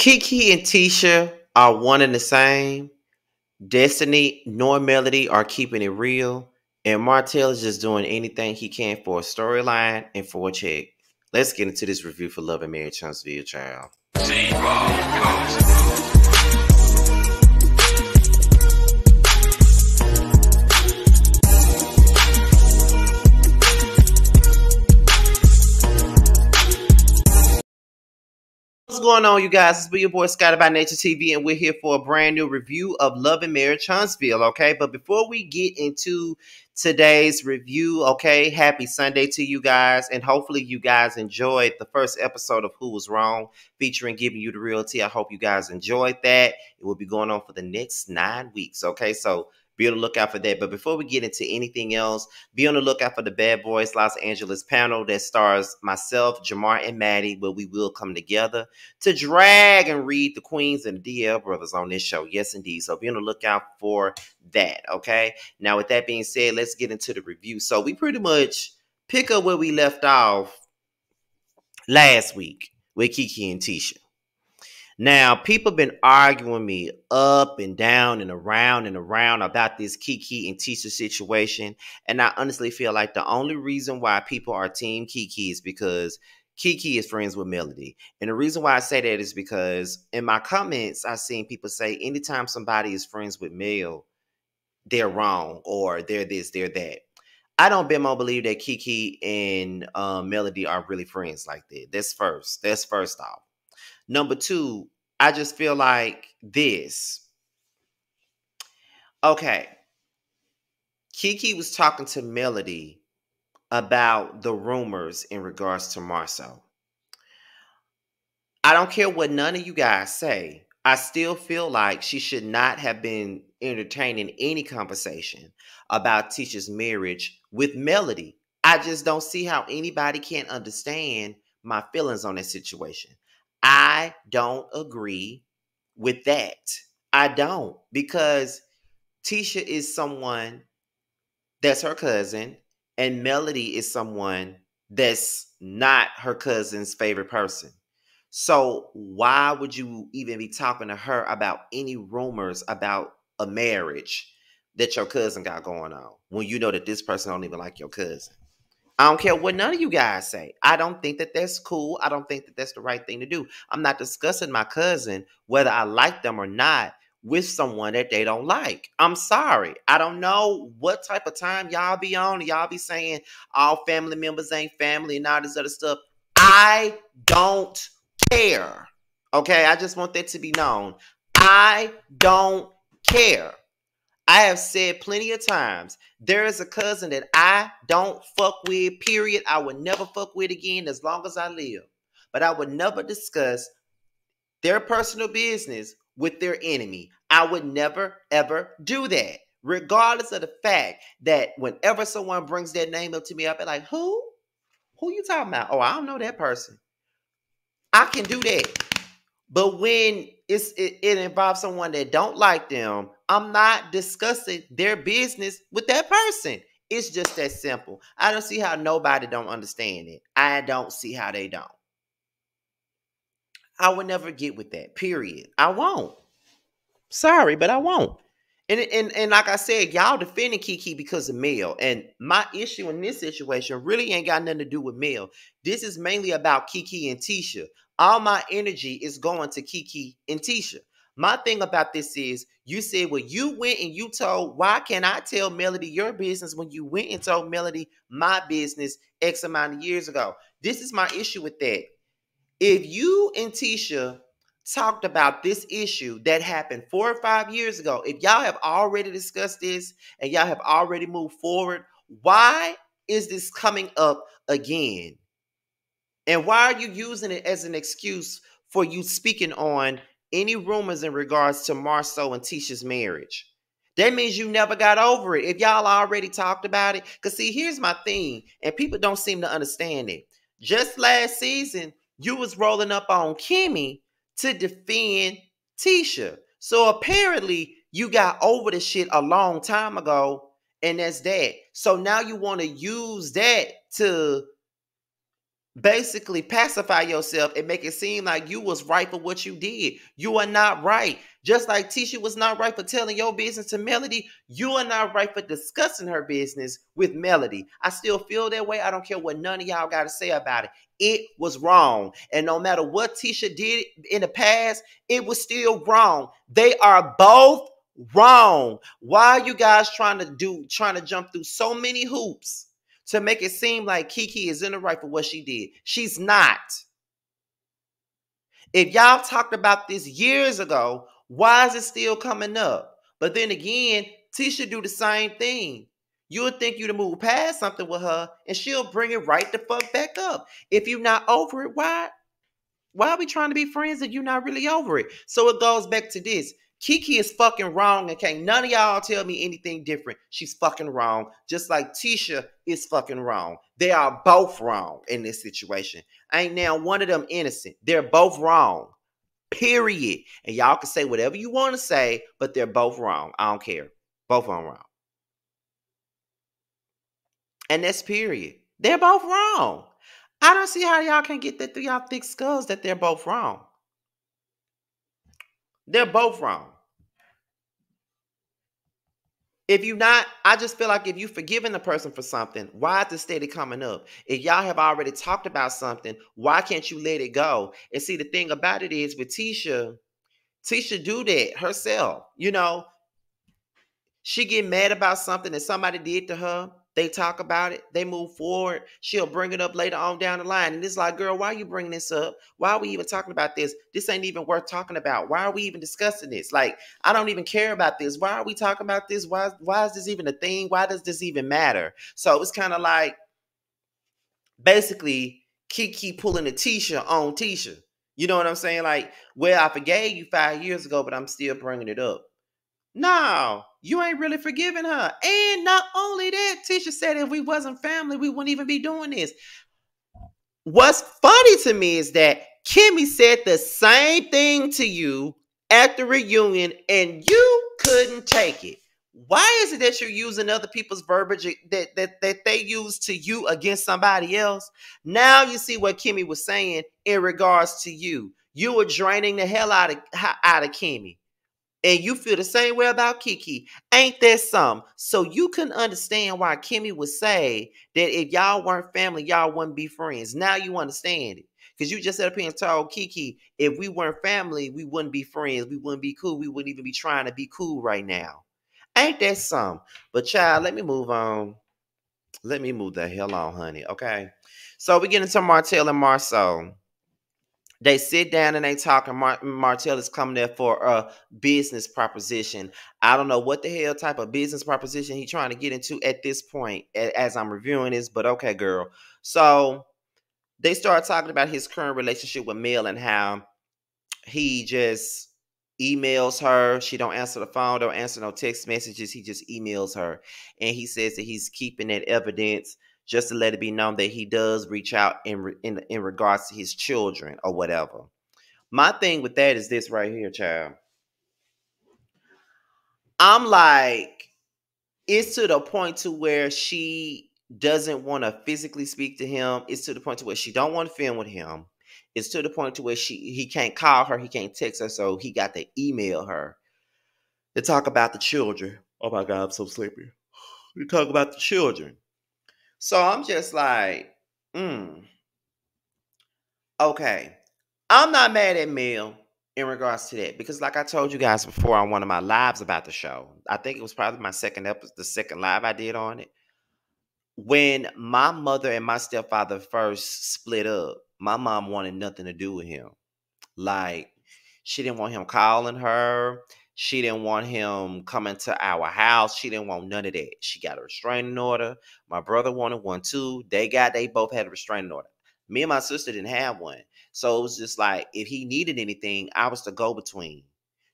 Kiki and Tisha are one and the same. Destiny nor Melody are keeping it real. And Martell is just doing anything he can for a storyline and for a check. Let's get into this review for Love and Marriage Huntsville, child. What's going on, you guys? It's your boy Scotty by Nature TV, and we're here for a brand new review of Love and Marriage Huntsville, okay? But before we get into today's review, okay, happy Sunday to you guys, and hopefully you guys enjoyed the first episode of Who Was Wrong, featuring Giving You the Realty. I hope you guys enjoyed that. It will be going on for the next 9 weeks, okay? So be on the lookout for that. But before we get into anything else, be on the lookout for the Bad Boys Los Angeles panel that stars myself, Jamar, and Maddie, where we will come together to drag and read the Queens and the DL brothers on this show. Yes, indeed. So be on the lookout for that, okay? Now, with that being said, let's get into the review. So we pretty much pick up where we left off last week with Kiki and Tisha. Now, people been arguing me up and down and around about this Kiki and Tisha situation. And I honestly feel like the only reason why people are team Kiki is because Kiki is friends with Melody. And the reason why I say that is because in my comments, I've seen people say anytime somebody is friends with Mel, they're wrong or they're this, they're that. I don't believe that Kiki and Melody are really friends like that. That's first off. Number two, I just feel like this. Okay. Kiki was talking to Melody about the rumors in regards to Marceau. I don't care what none of you guys say. I still feel like she should not have been entertaining any conversation about Tisha's marriage with Melody. I just don't see how anybody can understand my feelings on that situation. I don't agree with that. I don't, because Tisha is someone that's her cousin, and Melody is someone that's not her cousin's favorite person. So why would you even be talking to her about any rumors about a marriage that your cousin got going on when you know that this person don't even like your cousin? I don't care what none of you guys say. I don't think that that's cool. I don't think that that's the right thing to do. I'm not discussing my cousin, whether I like them or not, with someone that they don't like. I'm sorry. I don't know what type of time y'all be on. Y'all be saying all family members ain't family and all this other stuff. I don't care. Okay? I just want that to be known. I don't care. I have said plenty of times, there is a cousin that I don't fuck with, period. I would never fuck with again as long as I live. But I would never discuss their personal business with their enemy. I would never, ever do that. Regardless of the fact that whenever someone brings their name up to me, I'll be like, who? Who you talking about? Oh, I don't know that person. I can do that. But when it involves someone that don't like them, I'm not discussing their business with that person. It's just that simple. I don't see how nobody don't understand it. I don't see how they don't. I would never get with that, period. I won't. Sorry, but I won't. And like I said, y'all defending Kiki because of Mel. And my issue in this situation really ain't got nothing to do with Mel. This is mainly about Kiki and Tisha. All my energy is going to Kiki and Tisha. My thing about this is, you said, well, you went and you told, why can't I tell Melody your business when you went and told Melody my business X amount of years ago? This is my issue with that. If you and Tisha talked about this issue that happened 4 or 5 years ago, if y'all have already discussed this and y'all have already moved forward, why is this coming up again? And why are you using it as an excuse for you speaking on any rumors in regards to Marceau and Tisha's marriage? That means you never got over it if y'all already talked about it. Because see, here's my thing, and people don't seem to understand it. Just last season, you was rolling up on Kimmy to defend Tisha. So apparently you got over the shit a long time ago, and that's that. So now you want to use that to basically pacify yourself and make it seem like you was right for what you did. You are not right. Just like Tisha was not right for telling your business to Melody, you are not right for discussing her business with Melody. I still feel that way. I don't care what none of y'all got to say about it. It was wrong. And no matter what Tisha did in the past, it was still wrong. They are both wrong. Why are you guys trying to jump through so many hoops to make it seem like Kiki is in the right for what she did? She's not. If y'all talked about this years ago, why is it still coming up? But then again, Tisha do the same thing. You would think you'd move past something with her and she'll bring it right the fuck back up. If you're not over it, why are we trying to be friends if you're not really over it? So it goes back to this. Kiki is fucking wrong, and can't none of y'all tell me anything different. She's fucking wrong, just like Tisha is fucking wrong. They are both wrong in this situation. Ain't now one of them innocent. They're both wrong. Period. And y'all can say whatever you want to say, but they're both wrong. I don't care. Both of them wrong. And that's period. They're both wrong. I don't see how y'all can get that through y'all thick skulls that they're both wrong. They're both wrong. If you not, I just feel like if you forgiving the person for something, why is it steady coming up? If y'all have already talked about something, why can't you let it go? And see, the thing about it is with Tisha, Tisha do that herself. You know, she get mad about something that somebody did to her. They talk about it. They move forward. She'll bring it up later on down the line. And it's like, girl, why are you bringing this up? Why are we even talking about this? This ain't even worth talking about. Why are we even discussing this? Like, I don't even care about this. Why are we talking about this? Why is this even a thing? Why does this even matter? So it's kind of like basically Kiki pulling a Tisha on Tisha. You know what I'm saying? Like, well, I forgave you 5 years ago, but I'm still bringing it up. No, you ain't really forgiving her. And not only that, Tisha said if we wasn't family, we wouldn't even be doing this. What's funny to me is that Kimmy said the same thing to you at the reunion and you couldn't take it. Why is it that you're using other people's verbiage that they use to you against somebody else? Now you see what Kimmy was saying in regards to you. You were draining the hell out of Kimmy. And you feel the same way about Kiki. Ain't there some? So you can understand why Kimmy would say that if y'all weren't family, y'all wouldn't be friends. Now you understand it. Because you just sat up here and told Kiki, if we weren't family, we wouldn't be friends. We wouldn't be cool. We wouldn't even be trying to be cool right now. Ain't that some? But child, let me move on. Let me move the hell on, honey. Okay. So we get into Martell and Marceau. They sit down and they talk, and Martell is coming there for a business proposition. I don't know what the hell type of business proposition he's trying to get into at this point as I'm reviewing this, but okay, girl. So they start talking about his current relationship with Mel and how he just emails her. She don't answer the phone, don't answer no text messages. He just emails her. And he says that he's keeping that evidence just to let it be known that he does reach out in regards to his children or whatever. My thing with that is this right here, child. I'm like, it's to the point to where she doesn't want to physically speak to him. It's to the point to where she don't want to film with him. It's to the point to where he can't call her, he can't text her, so he got to email her to talk about the children. Oh my God, I'm so sleepy. We talk about the children. So I'm just like, okay. I'm not mad at Mel in regards to that because, like I told you guys before on one of my lives about the show, I think it was probably my second episode, the second live I did on it. When my mother and my stepfather first split up, my mom wanted nothing to do with him. Like, she didn't want him calling her. She didn't want him coming to our house. She didn't want none of that. She got a restraining order. My brother wanted one too. They both had a restraining order. Me and my sister didn't have one. So it was just like, if he needed anything, I was the go-between.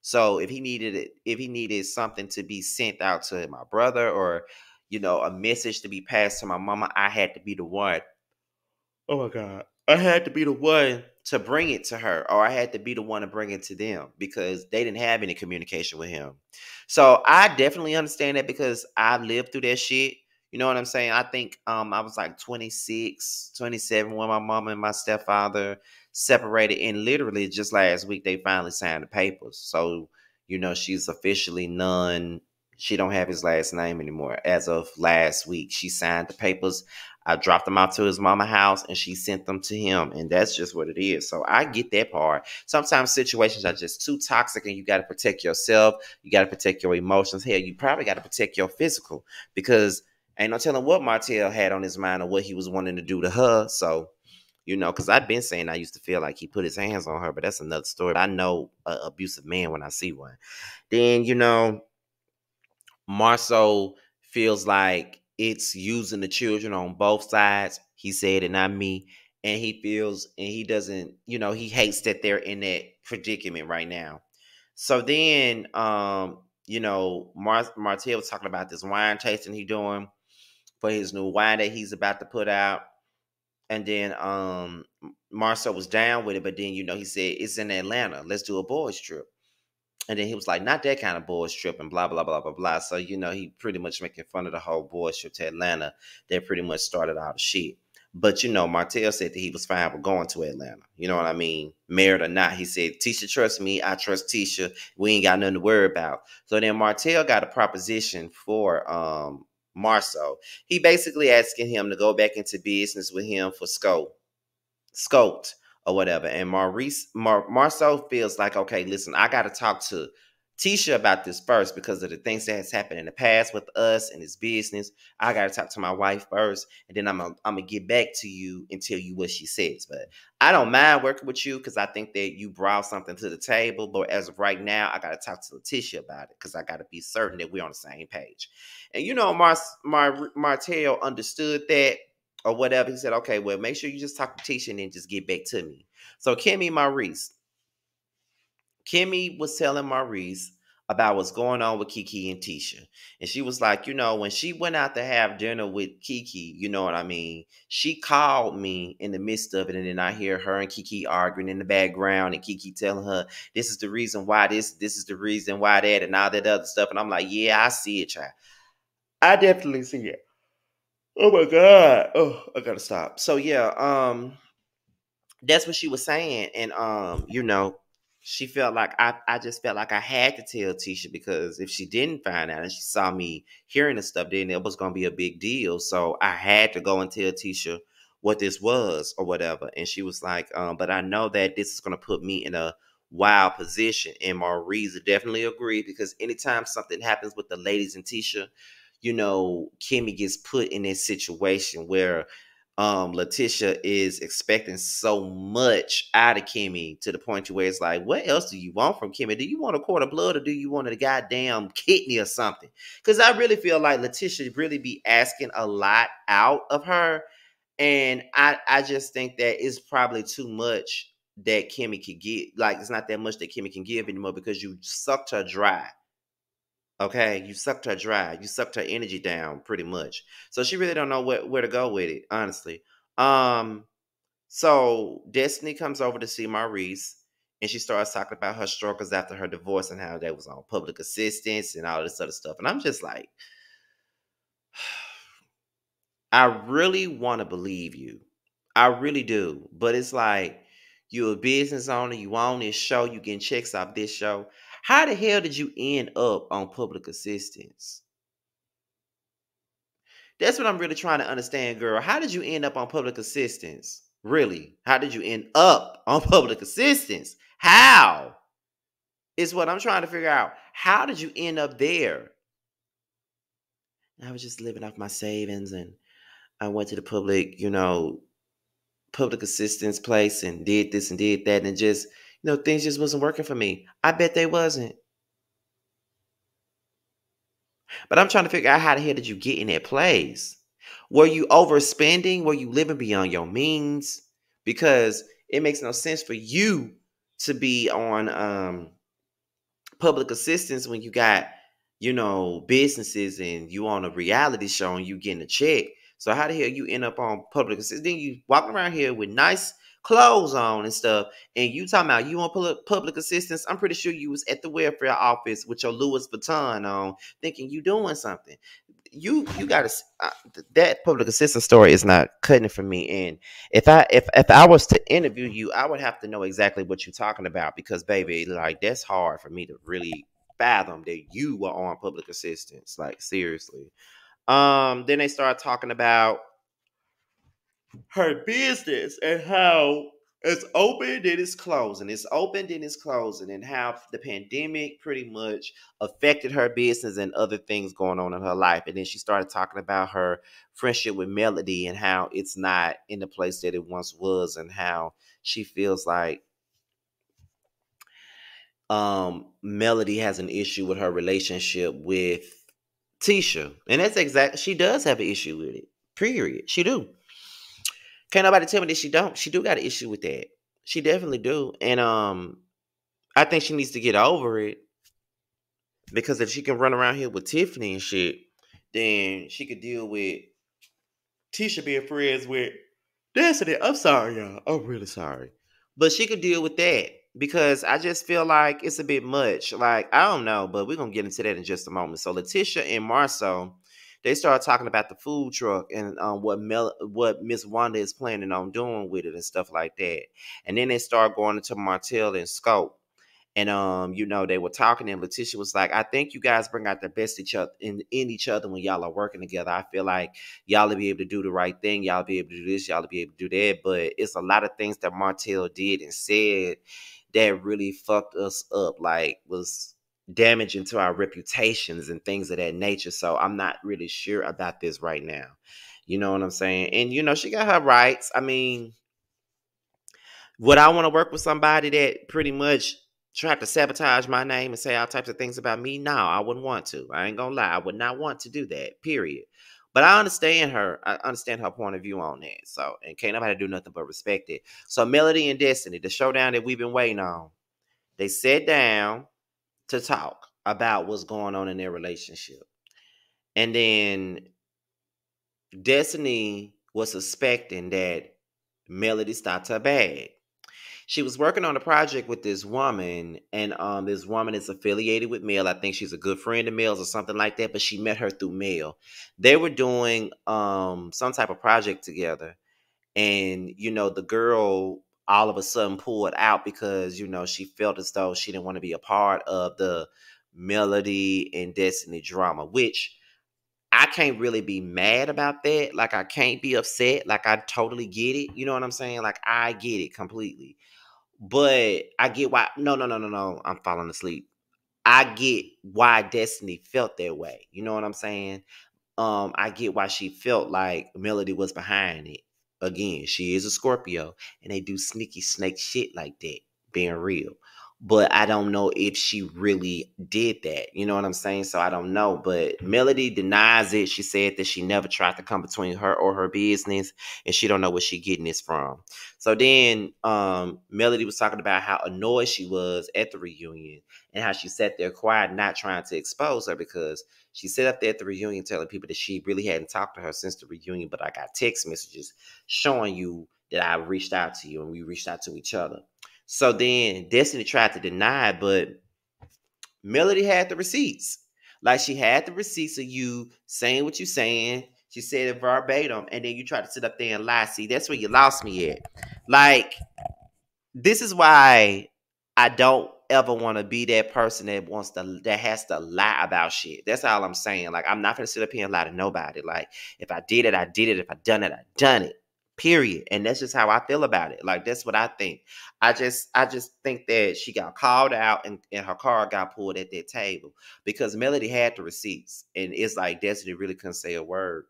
So if he needed something to be sent out to my brother or, a message to be passed to my mama, I had to be the one. Oh my God. I had to be the one to bring it to her, or I had to be the one to bring it to them because they didn't have any communication with him. So I definitely understand that because I've lived through that shit. You know what I'm saying? I think I was like 26, 27 when my mom and my stepfather separated, and literally just last week they finally signed the papers. So, she's officially none. She don't have his last name anymore. As of last week, she signed the papers. I dropped them out to his mama house and she sent them to him. And that's just what it is. So I get that part. Sometimes situations are just too toxic and you got to protect yourself. You got to protect your emotions. Hell, you probably got to protect your physical, because ain't no telling what Martell had on his mind or what he was wanting to do to her. So, because I've been saying I used to feel like he put his hands on her, but that's another story. I know an abusive man when I see one. Then, Marceau feels like it's using the children on both sides. He said it, not me. And he feels, and he doesn't, he hates that they're in that predicament right now. So then, Martell was talking about this wine tasting he doing for his new wine that he's about to put out. And then Marcel was down with it, but then he said it's in Atlanta. Let's do a boys trip. And then he was like, not that kind of boys trip, and blah blah blah blah blah. So he pretty much making fun of the whole boys trip to Atlanta. That pretty much started all the shit. But Martell said that he was fine with going to Atlanta. You know what I mean? Married or not, he said, Tisha trusts me, I trust Tisha. We ain't got nothing to worry about. So then Martell got a proposition for Marceau. He basically asking him to go back into business with him for scoped or whatever. And Marceau feels like, okay, listen, I got to talk to Tisha about this first because of the things that has happened in the past with us and his business. I got to talk to my wife first, and then I'm gonna get back to you and tell you what she says. But I don't mind working with you because I think that you brought something to the table. But as of right now, I got to talk to Letitia about it because I got to be certain that we're on the same page. And Martell understood that or whatever. He said, okay, well, make sure you just talk to Tisha and then just get back to me. So Kimmy was telling Maurice about what's going on with Kiki and Tisha. And she was like, when she went out to have dinner with Kiki, you know what I mean? She called me in the midst of it. And then I hear her and Kiki arguing in the background and Kiki telling her, this is the reason why this is the reason why that, and all that other stuff. And I'm like, yeah, I see it, child. I definitely see it. Oh my God. Oh, I gotta stop. So yeah, that's what she was saying. And she felt like I just felt like I had to tell Tisha, because if she didn't find out and she saw me hearing the stuff, then it was gonna be a big deal. So I had to go and tell Tisha what this was or whatever. And she was like, but I know that this is gonna put me in a wild position. And Maurice definitely agreed, because anytime something happens with the ladies and Tisha, Kimmy gets put in this situation where Letitia is expecting so much out of Kimmy, to the point to where it's like, what else do you want from Kimmy? Do you want a quart of blood, or do you want a goddamn kidney or something? Because I really feel like Letitia really be asking a lot out of her. And I just think that it's probably too much that Kimmy could get. Like, it's not that much that Kimmy can give anymore, because you sucked her dry. Okay, you sucked her dry. You sucked her energy down pretty much. So she really don't know where to go with it, honestly. Um, so Destiny comes over to see Maurice, and she starts talking about her struggles after her divorce and how they was on public assistance and all this other stuff. And I'm just like, I really want to believe you. I really do. But it's like, you're a business owner, you own this show, you getting checks off this show. How the hell did you end up on public assistance? That's what I'm really trying to understand, girl. How did you end up on public assistance? Really? How did you end up on public assistance? How? Is what I'm trying to figure out. How did you end up there? I was just living off my savings, and I went to the public assistance place and did this and did that, and just, things just wasn't working for me. I bet they wasn't. But I'm trying to figure out, how the hell did you get in that place? Were you overspending? Were you living beyond your means? Because it makes no sense for you to be on public assistance when you got, businesses, and you on a reality show and you getting a check. So how the hell you end up on public assistance? Then you walking around here with nice clothes on and stuff, and you talking about you on public assistance. I'm pretty sure you was at the welfare office with your Louis Vuitton on, thinking you doing something. you gotta that public assistance story is not cutting it for me. And if I was to interview you, I would have to know exactly what you're talking about, because baby, like that's hard for me to really fathom that you were on public assistance, like seriously. Then they start talking about her business and how it's open, then it's closing. It's open, then it's closing, and how the pandemic pretty much affected her business and other things going on in her life. And then she started talking about her friendship with Melody and how it's not in the place that it once was, and how she feels like Melody has an issue with her relationship with Tisha. And that's exactly, she does have an issue with it. Period. She do. Can't nobody tell me that she don't. She do got an issue with that. She definitely do. And I think she needs to get over it, because if she can run around here with Tiffany and shit, then she could deal with Tisha being friends with Destiny. I'm sorry, y'all. I'm really sorry. But she could deal with that, because I just feel like it's a bit much. Like, I don't know, but we're going to get into that in just a moment. So Letitia and Marceau, they started talking about the food truck and what Miss Wanda is planning on doing with it and stuff like that. And then they start going into Martell and Scope. And they were talking, and Letitia was like, I think you guys bring out the best in each other when y'all are working together. I feel like y'all will be able to do the right thing, y'all be able to do this, y'all will be able to do that. But it's a lot of things that Martell did and said that really fucked us up, like was damaging to our reputations and things of that nature. So I'm not really sure about this right now. You know what I'm saying? And she got her rights. I mean, would I want to work with somebody that pretty much tried to sabotage my name and say all types of things about me? No, I wouldn't want to. I ain't gonna lie. I would not want to do that, period. But I understand her. I understand her point of view on that. So, and can't nobody do nothing but respect it. So Melody and Destiny, the showdown that we've been waiting on, they sat down to talk about what's going on in their relationship. And then Destiny was suspecting that Melody stopped her bag. She was working on a project with this woman, and this woman is affiliated with Mel. I think she's a good friend of Mel's or something like that, but she met her through Mel. They were doing some type of project together, and the girl all of a sudden pulled out because she felt as though she didn't want to be a part of the Melody and Destiny drama, which I can't really be mad about that. Like, I can't be upset. Like, I totally get it. You know what I'm saying? Like, I get it completely. But I get why. No, no, no, no, no. I'm falling asleep. I get why Destiny felt that way. You know what I'm saying? I get why she felt like Melody was behind it. Again, she is a Scorpio, and they do sneaky snake shit like that, being real. But I don't know if she really did that. You know what I'm saying? So I don't know. But Melody denies it. She said that she never tried to come between her or her business, and she don't know where she getting this from. So then Melody was talking about how annoyed she was at the reunion, and how she sat there quiet, not trying to expose her, because she sat up there at the reunion telling people that she really hadn't talked to her since the reunion, but I got text messages showing you that I reached out to you and we reached out to each other. So then Destiny tried to deny it, but Melody had the receipts. Like, she had the receipts of you saying what you saying. She said it verbatim, and then you try to sit up there and lie. See, that's where you lost me at. Like, this is why I don't ever want to be that person that has to lie about shit. That's all I'm saying. Like, I'm not gonna sit up here and lie to nobody. Like, if I did it, I did it. If I done it, I done it. Period. And that's just how I feel about it. Like, that's what I think. I just think that she got called out, and her car got pulled at that table, because Melody had the receipts, and it's like Destiny really couldn't say a word.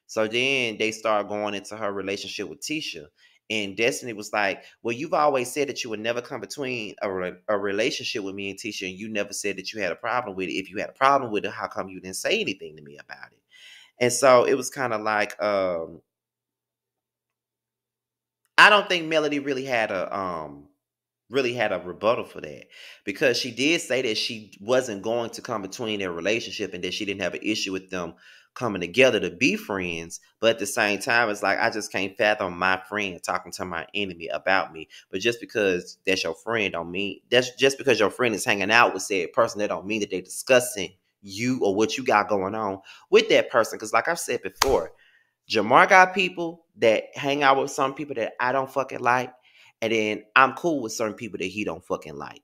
So then they start going into her relationship with Tisha. And Destiny was like, well, you've always said that you would never come between a relationship with me and Tisha, and you never said that you had a problem with it. If you had a problem with it, how come you didn't say anything to me about it? And so it was kind of like, I don't think Melody really had a rebuttal for that, because she did say that she wasn't going to come between their relationship, and that she didn't have an issue with them coming together to be friends. But at the same time, it's like, I just can't fathom my friend talking to my enemy about me. But just because that's your friend don't mean, that's just because your friend is hanging out with said person, that don't mean that they're discussing you or what you got going on with that person. Because like I've said before, Jamar got people that hang out with some people that I don't fucking like, and then I'm cool with certain people that he don't fucking like.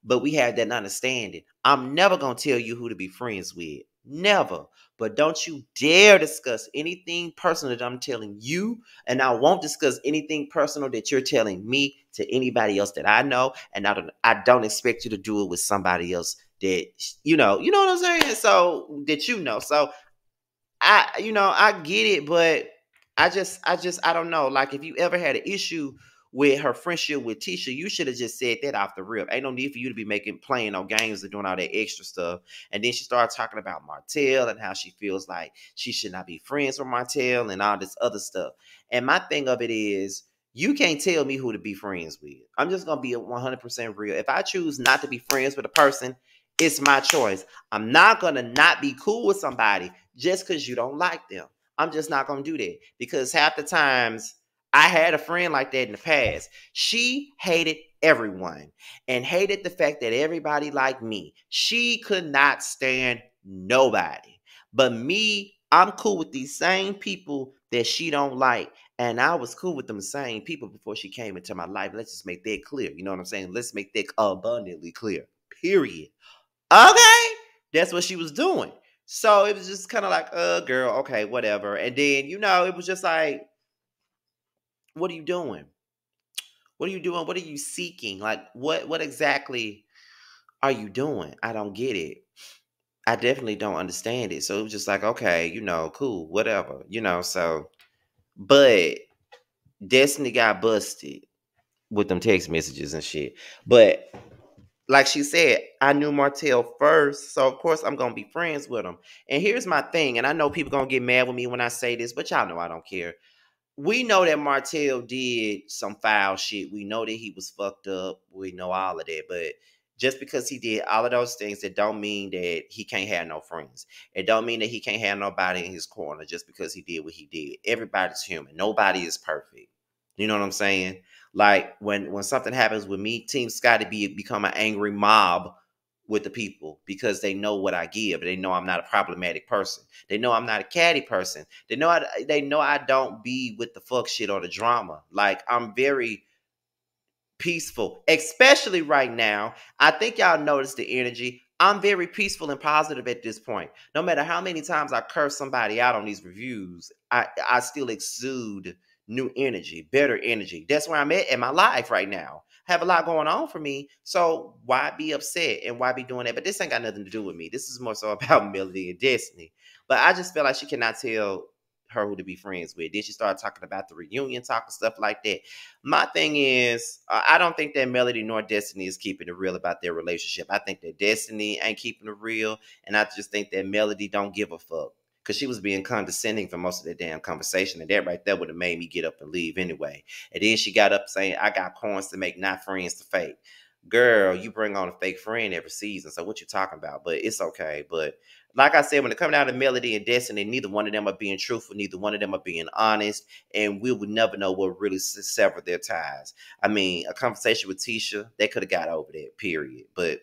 But we have that understanding. I'm never gonna tell you who to be friends with. Never. But don't you dare discuss anything personal that I'm telling you, and I won't discuss anything personal that you're telling me to anybody else that I know, and I don't expect you to do it with somebody else that you know what I'm saying? So that you know. So I get it, but I don't know. Like, if you ever had an issue with her friendship with Tisha, you should have just said that off the rip. Ain't no need for you to be playing no games and doing all that extra stuff. And then she started talking about Martell and how she feels like she should not be friends with Martell and all this other stuff. And my thing of it is, you can't tell me who to be friends with. I'm just gonna be 100% real. If I choose not to be friends with a person, it's my choice. I'm not gonna not be cool with somebody just because you don't like them. I'm just not gonna do that, because half the times I had a friend like that in the past. She hated everyone and hated the fact that everybody liked me. She could not stand nobody. But me, I'm cool with these same people that she don't like. And I was cool with them same people before she came into my life. Let's just make that clear. You know what I'm saying? Let's make that abundantly clear. Period. Okay. That's what she was doing. So it was just kind of like, girl, okay, whatever. And then, it was just like, what are you doing? What are you doing? What are you seeking? Like, what exactly are you doing? I don't get it. I definitely don't understand it. So it was just like, okay, cool, whatever, so, but Destiny got busted with them text messages and shit. But like she said, I knew Martell first, so of course I'm gonna be friends with him. And here's my thing, and I know people gonna get mad with me when I say this, but y'all know I don't care. We know that Martell did some foul shit. We know that he was fucked up. We know all of that. But just because he did all of those things, it don't mean that he can't have no friends. It don't mean that he can't have nobody in his corner just because he did what he did. Everybody's human. Nobody is perfect. You know what I'm saying? Like, when something happens with me, Team Scotty become an angry mob with the people because they know what I give. They know I'm not a problematic person. They know I'm not a catty person. They know I don't be with the fuck shit or the drama. Like, I'm very peaceful, especially right now. I think y'all notice the energy. I'm very peaceful and positive at this point. No matter how many times I curse somebody out on these reviews, I still exude new energy, better energy. That's where I'm at in my life right now. I have a lot going on for me. So why be upset and why be doing that? But this ain't got nothing to do with me. This is more so about Melody and Destiny. But I just feel like she cannot tell her who to be friends with. Then she started talking about the reunion talk and stuff like that. My thing is, I don't think that Melody nor Destiny is keeping it real about their relationship. I think that Destiny ain't keeping it real, and I just think that Melody don't give a fuck, because she was being condescending for most of the damn conversation, and that right there would have made me get up and leave anyway. And then she got up saying, I got coins to make, not friends to fake. Girl, you bring on a fake friend every season, so what you talking about? But it's okay. But like I said, when it comes down to Melody and Destiny, neither one of them are being truthful, neither one of them are being honest, and we would never know what really severed their ties. I mean, a conversation with Tisha, they could have got over that, period. But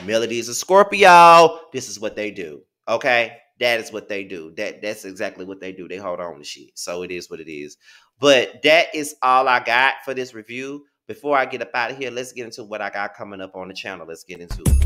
Melody is a Scorpio. This is what they do. Okay? That is what they do. That's exactly what they do. They hold on to shit. So it is what it is. But that is all I got for this review. Before I get up out of here, let's get into what I got coming up on the channel. Let's get into it.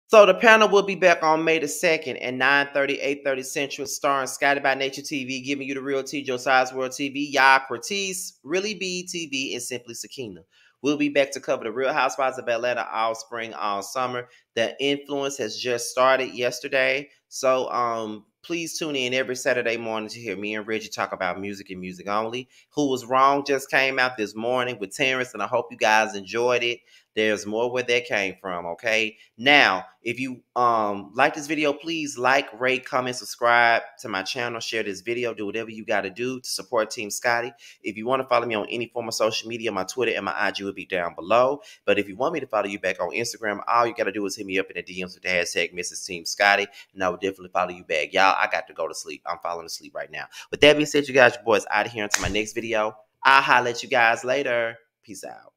So the panel will be back on May the 2nd at 9:30, 8:30 Central, starring Scotty by Nature TV, giving you the real T, Josiah's World TV, Yah Cortez, Really B TV, and Simply Sakina. We'll be back to cover the Real Housewives of Atlanta all spring, all summer. The influence has just started yesterday. So please tune in every Saturday morning to hear me and Reggie talk about music and music only. Who Was Wrong just came out this morning with Terrence, and I hope you guys enjoyed it. There's more where that came from, okay? Now, if you like this video, please like, rate, comment, subscribe to my channel, share this video, do whatever you got to do to support Team Scotty. If you want to follow me on any form of social media, my Twitter and my IG will be down below. But if you want me to follow you back on Instagram, all you got to do is hit me up in the DMs with the hashtag Mrs. Team Scotty, and I will definitely follow you back. Y'all, I got to go to sleep. I'm falling asleep right now. With that being said, you guys, your boys out of here until my next video. I'll holler at you guys later. Peace out.